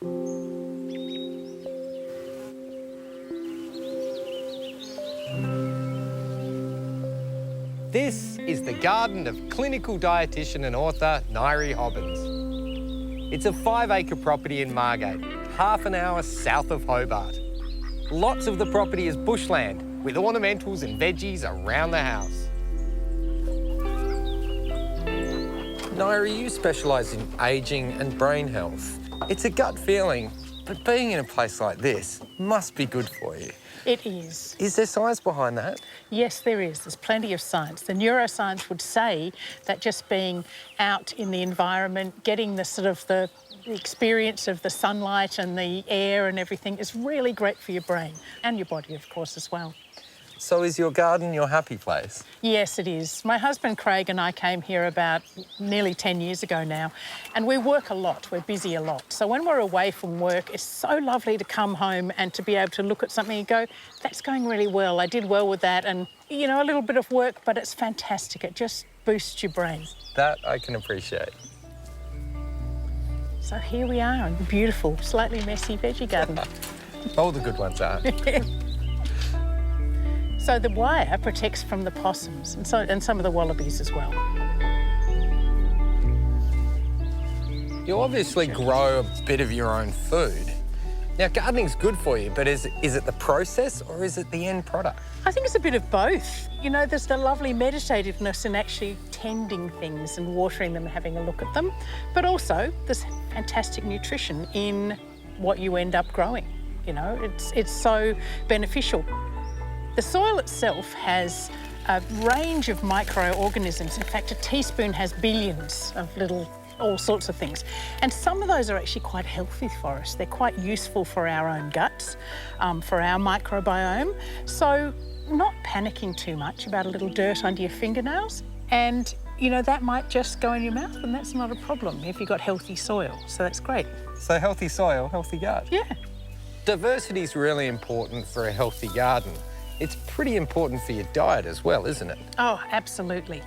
This is the garden of clinical dietitian and author Nairi Hobbins. It's a 5-acre property in Margate, half an hour south of Hobart. Lots of the property is bushland, with ornamentals and veggies around the house. Nairi, you specialise in ageing and brain health. It's a gut feeling, but being in a place like this must be good for you. It is. Is there science behind that? Yes, there is. There's plenty of science. The neuroscience would say that just being out in the environment, getting the sort of the experience of the sunlight and the air and everything is really great for your brain and your body, of course, as well. So is your garden your happy place? Yes, it is. My husband Craig and I came here about nearly 10 years ago now, and we work a lot, we're busy a lot. So when we're away from work, it's so lovely to come home and to be able to look at something and go, that's going really well, I did well with that, and, you know, a little bit of work, but it's fantastic. It just boosts your brain. That I can appreciate. So here we are in a beautiful, slightly messy veggie garden. All the good ones are. So the wire protects from the possums and some of the wallabies as well. You obviously grow a bit of your own food. Now, gardening's good for you, but is it the process or is it the end product? I think it's a bit of both. You know, there's the lovely meditativeness in actually tending things and watering them and having a look at them, but also there's fantastic nutrition in what you end up growing. You know, it's so beneficial. The soil itself has a range of microorganisms. In fact, a teaspoon has billions of little, all sorts of things. And some of those are actually quite healthy for us. They're quite useful for our own guts, for our microbiome. So not panicking too much about a little dirt under your fingernails. And, you know, that might just go in your mouth and that's not a problem if you've got healthy soil. So that's great. So healthy soil, healthy gut. Yeah. Diversity is really important for a healthy garden. It's pretty important for your diet as well, isn't it? Oh, absolutely.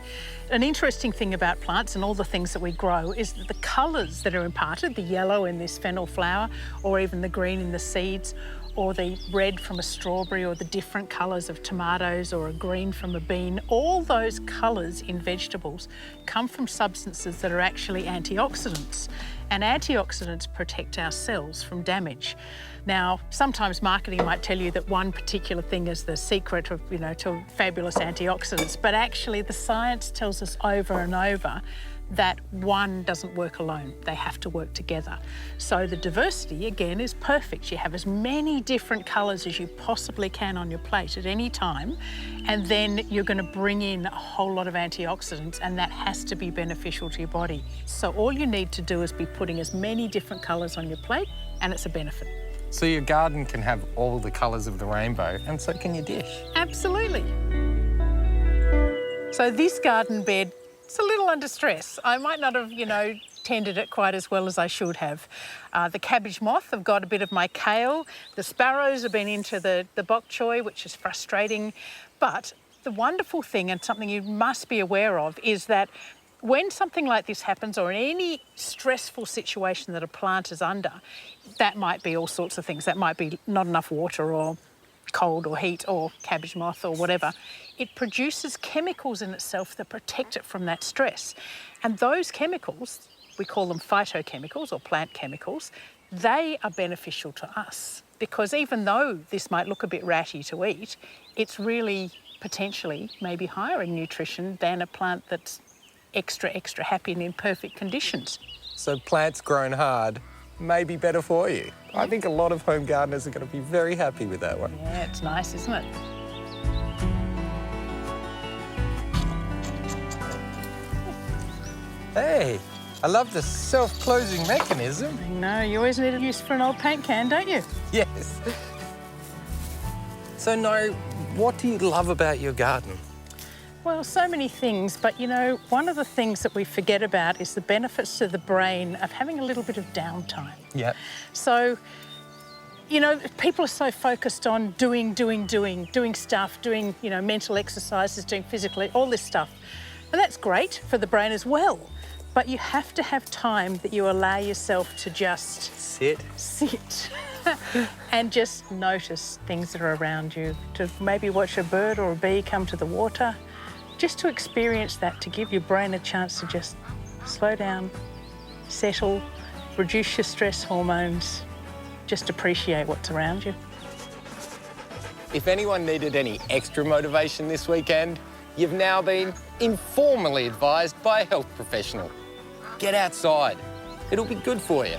An interesting thing about plants and all the things that we grow is that the colours that are imparted, the yellow in this fennel flower, or even the green in the seeds, or the red from a strawberry, or the different colours of tomatoes, or a green from a bean, all those colours in vegetables come from substances that are actually antioxidants. And antioxidants protect our cells from damage. Now, sometimes marketing might tell you that one particular thing is the secret of, you know, to fabulous antioxidants, but actually the science tells us over and over that one doesn't work alone. They have to work together. So the diversity, again, is perfect. You have as many different colours as you possibly can on your plate at any time, and then you're going to bring in a whole lot of antioxidants, and that has to be beneficial to your body. So all you need to do is be putting as many different colours on your plate, and it's a benefit. So your garden can have all the colours of the rainbow, and so can your dish. Absolutely. So this garden bed, it's a little under stress. I might not have, you know, tended it quite as well as I should have. The cabbage moth have got a bit of my kale. The sparrows have been into the bok choy, which is frustrating. But the wonderful thing, and something you must be aware of, is that when something like this happens, or in any stressful situation that a plant is under, that might be all sorts of things. That might be not enough water, or cold, or heat, or cabbage moth, or whatever. It produces chemicals in itself that protect it from that stress. And those chemicals, we call them phytochemicals or plant chemicals, they are beneficial to us. Because even though this might look a bit ratty to eat, it's really potentially maybe higher in nutrition than a plant that's extra happy and in perfect conditions. So plants grown hard may be better for you. I think a lot of home gardeners are going to be very happy with that one. Yeah, it's nice, isn't it? Hey, I love the self-closing mechanism. I know, you always need a use for an old paint can, don't you? Yes. So, Nairi, what do you love about your garden? Well, so many things, but you know, one of the things that we forget about is the benefits to the brain of having a little bit of downtime. Yeah. So, you know, people are so focused on doing stuff, doing, you know, mental exercises, doing physical, all this stuff. And that's great for the brain as well. But you have to have time that you allow yourself to just Sit. and just notice things that are around you, to maybe watch a bird or a bee come to the water, just to experience that, to give your brain a chance to just slow down, settle, reduce your stress hormones, just appreciate what's around you. If anyone needed any extra motivation this weekend, you've now been informally advised by a health professional. Get outside. It'll be good for you.